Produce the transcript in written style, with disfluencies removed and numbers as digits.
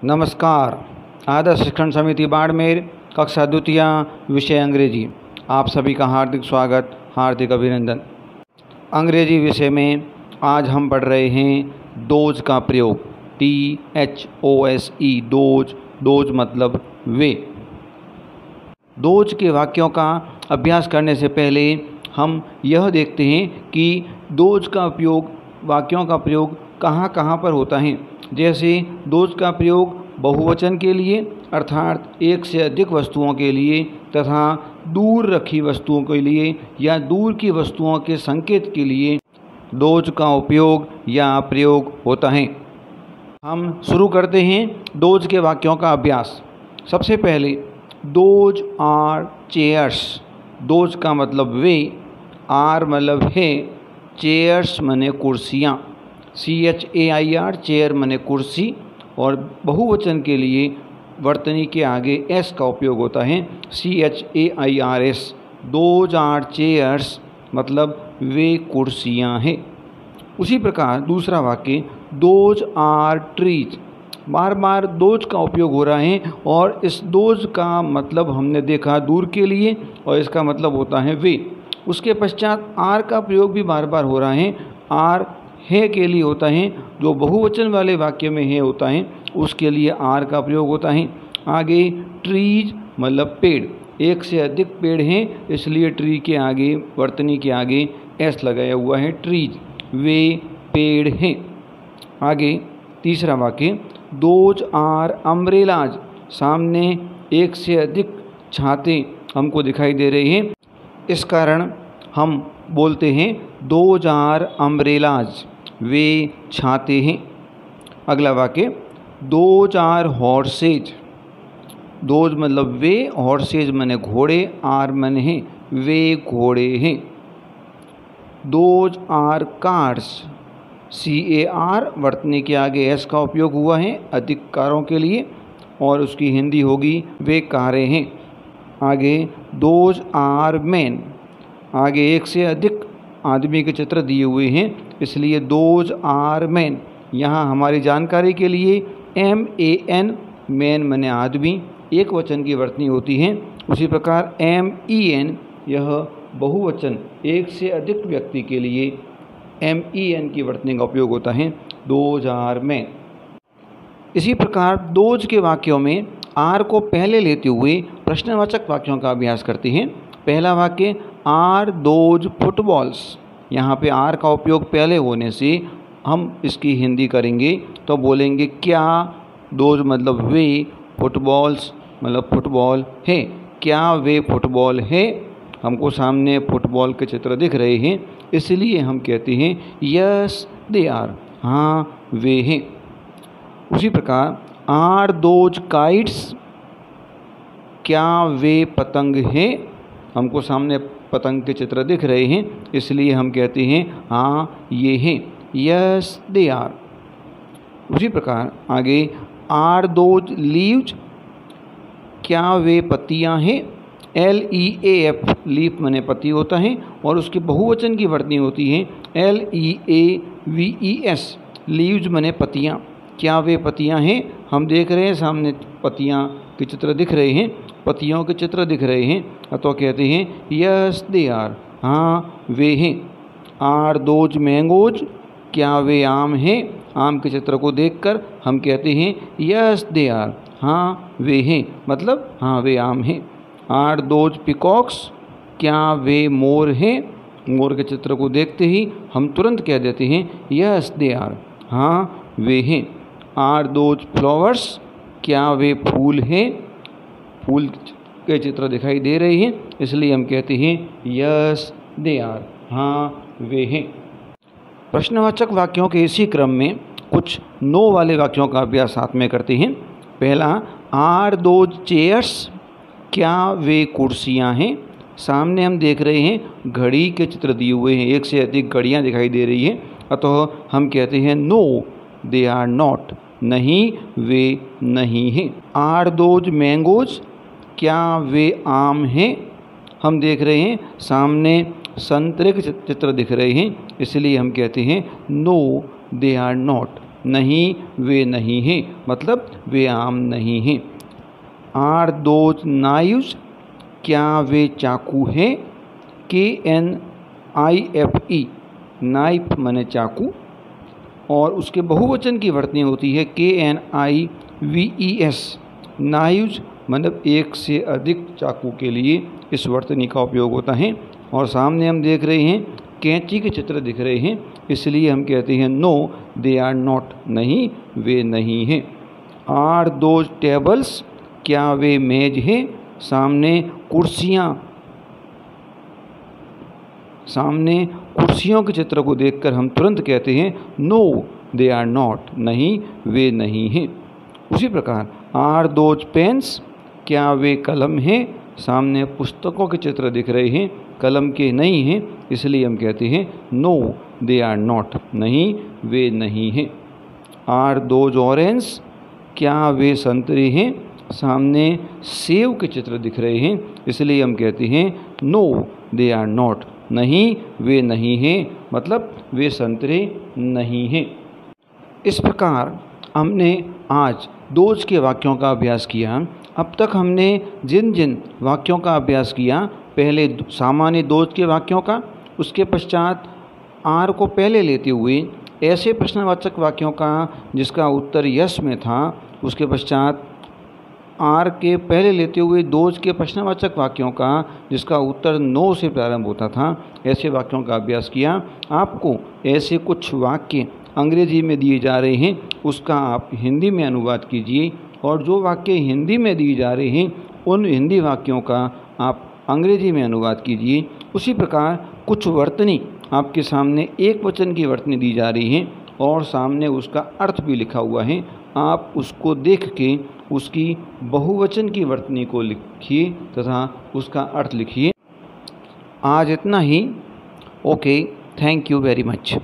नमस्कार। आदर्श शिक्षण समिति बाड़मेर, कक्षा द्वितीय, विषय अंग्रेजी। आप सभी का हार्दिक स्वागत, हार्दिक अभिनंदन। अंग्रेजी विषय में आज हम पढ़ रहे हैं दोज का प्रयोग। THOSE, those. दोज मतलब वे। दोज के वाक्यों का अभ्यास करने से पहले हम यह देखते हैं कि दोज का उपयोग, वाक्यों का प्रयोग कहाँ कहाँ पर होता है। जैसे दोज का प्रयोग बहुवचन के लिए अर्थात एक से अधिक वस्तुओं के लिए तथा दूर रखी वस्तुओं के लिए या दूर की वस्तुओं के संकेत के लिए दोज का उपयोग या प्रयोग होता है। हम शुरू करते हैं दोज के वाक्यों का अभ्यास। सबसे पहले दोज आर चेयर्स। दोज का मतलब वे, आर मतलब है, चेयर्स मने कुर्सियाँ, CHAIR, चेयर मने कुर्सी। और बहुवचन के लिए वर्तनी के आगे S का उपयोग होता है, CHAIRS। दोज आर चेयर्स मतलब वे कुर्सियाँ हैं। उसी प्रकार दूसरा वाक्य दोज आर ट्रीज। बार बार दोज का उपयोग हो रहा है और इस दोज का मतलब हमने देखा दूर के लिए और इसका मतलब होता है वे। उसके पश्चात आर का प्रयोग भी बार बार हो रहा है। आर है के लिए होता है, जो बहुवचन वाले वाक्य में है होता है उसके लिए आर का प्रयोग होता है। आगे ट्रीज मतलब पेड़, एक से अधिक पेड़ हैं इसलिए ट्री के आगे, वर्तनी के आगे एस लगाया हुआ है, ट्रीज, वे पेड़ हैं। आगे तीसरा वाक्य दोज आर अम्ब्रेलाज। सामने एक से अधिक छाते हमको दिखाई दे रहे हैं, इस कारण हम बोलते हैं दोज आर अम्ब्रेलाज, वे छाते हैं। अगला वाक्य दोज आर हॉर्सेज। दोज मतलब वे, हॉर्सेज मने घोड़े, आर मने हैं, वे घोड़े हैं। Those are cars. CAR, वर्तनी के आगे एस का उपयोग हुआ है अधिक कारों के लिए और उसकी हिंदी होगी वे कारें हैं। आगे दोज आर मैन। आगे एक से अधिक आदमी के चित्र दिए हुए हैं इसलिए दोज आर मैन। यहाँ हमारी जानकारी के लिए MAN, मैन मने आदमी, एक वचन की वर्तनी होती है। उसी प्रकार MEN, यह बहुवचन, एक से अधिक व्यक्ति के लिए MEN की वर्तनी का उपयोग होता है, दोज आर मैन। इसी प्रकार दोज के वाक्यों में आर को पहले लेते हुए प्रश्नवाचक वाक्यों का अभ्यास करते हैं। पहला वाक्य आर दोज फुटबॉल्स। यहाँ पे आर का उपयोग पहले होने से हम इसकी हिंदी करेंगे तो बोलेंगे क्या, दोज मतलब वे, फुटबॉल्स मतलब फुटबॉल है, क्या वे फुटबॉल है। हमको सामने फुटबॉल के चित्र दिख रहे हैं इसलिए हम कहते हैं यस दे आर, हाँ वे हैं। उसी प्रकार आर दोज काइट्स। क्या वे पतंग हैं। हमको सामने पतंग के चित्र दिख रहे हैं इसलिए हम कहते हैं हाँ ये हैं, यस दे आर। उसी प्रकार आगे आर दोज लीव्स। क्या वे पत्तियाँ हैं। LEAF, लीफ मने पत्ती होता है और उसके बहुवचन की वर्तनी होती है LEAVES, लीव्स मने पत्तियाँ। क्या वे पत्तियाँ हैं। हम देख रहे हैं सामने पत्तियाँ के चित्र दिख रहे हैं, पत्तियों के चित्र दिख रहे हैं तो कहते हैं यस दे आर, हाँ वे हैं। Are those mangoes. क्या वे आम हैं। आम के चित्र को देखकर हम कहते हैं यस दे आर, हाँ वे हैं, मतलब हाँ वे आम हैं। Are those peacocks. क्या वे मोर हैं। मोर के चित्र को देखते ही हम तुरंत कह देते हैं यस दे आर, हाँ वे हैं। Are those flowers. क्या वे फूल हैं। फूल के चित्र दिखाई दे रहे हैं इसलिए हम कहते हैं यस दे आर, हाँ वे हैं। प्रश्नवाचक वाक्यों के इसी क्रम में कुछ नो वाले वाक्यों का अभ्यास साथ में करते हैं। पहला आर दोज चेयर्स। क्या वे कुर्सियाँ हैं। सामने हम देख रहे हैं घड़ी के चित्र दिए हुए हैं, एक से अधिक घड़ियाँ दिखाई दे रही हैं अतः हम कहते हैं नो दे आर नॉट, नहीं वे नहीं हैं। Are those mangoes. क्या वे आम हैं। हम देख रहे हैं सामने संतरे के चित्र दिख रहे हैं इसलिए हम कहते हैं नो दे आर नॉट, नहीं वे नहीं हैं, मतलब वे आम नहीं हैं। आर दोज नाइव्स, क्या वे चाकू हैं? KNIFE, नाइफ माने चाकू, और उसके बहुवचन की वर्तनी होती है KNIVES, नाइव्स, मतलब एक से अधिक चाकू के लिए इस वर्तनी का उपयोग होता है। और सामने हम देख रहे हैं कैंची के चित्र दिख रहे हैं, इसलिए हम कहते हैं नो दे आर नॉट, नहीं वे नहीं हैं। आर दोज टेबल्स, क्या वे मेज हैं? सामने कुर्सियों के चित्र को देखकर हम तुरंत कहते हैं नो दे आर नॉट, नहीं वे नहीं हैं। उसी प्रकार आर दोज पेन्स, क्या वे कलम हैं? सामने पुस्तकों के चित्र दिख रहे हैं, कलम के नहीं हैं, इसलिए हम कहते हैं नो दे आर नॉट, नहीं वे नहीं हैं। आर दोज ऑरेंज, क्या वे संतरे हैं? सामने सेब के चित्र दिख रहे हैं, इसलिए हम कहते हैं नो दे आर नॉट, नहीं वे नहीं हैं, मतलब वे संतरे नहीं हैं। इस प्रकार हमने आज दोज के वाक्यों का अभ्यास किया। अब तक हमने जिन जिन वाक्यों का अभ्यास किया, पहले सामान्य दोज के वाक्यों का, उसके पश्चात आर को पहले लेते हुए ऐसे प्रश्नवाचक वाक्यों का जिसका उत्तर यस में था, उसके पश्चात आर के पहले लेते हुए दोज के प्रश्नवाचक वाक्यों का जिसका उत्तर नो से प्रारंभ होता था, ऐसे वाक्यों का अभ्यास किया। आपको ऐसे कुछ वाक्य अंग्रेजी में दिए जा रहे हैं, उसका आप हिंदी में अनुवाद कीजिए, और जो वाक्य हिंदी में दिए जा रहे हैं उन हिंदी वाक्यों का आप अंग्रेजी में अनुवाद कीजिए। उसी प्रकार कुछ वर्तनी आपके सामने एक वचन की वर्तनी दी जा रही है और सामने उसका अर्थ भी लिखा हुआ है, आप उसको देख के उसकी बहुवचन की वर्तनी को लिखिए तथा उसका अर्थ लिखिए। आज इतना ही। Okay, thank you very much.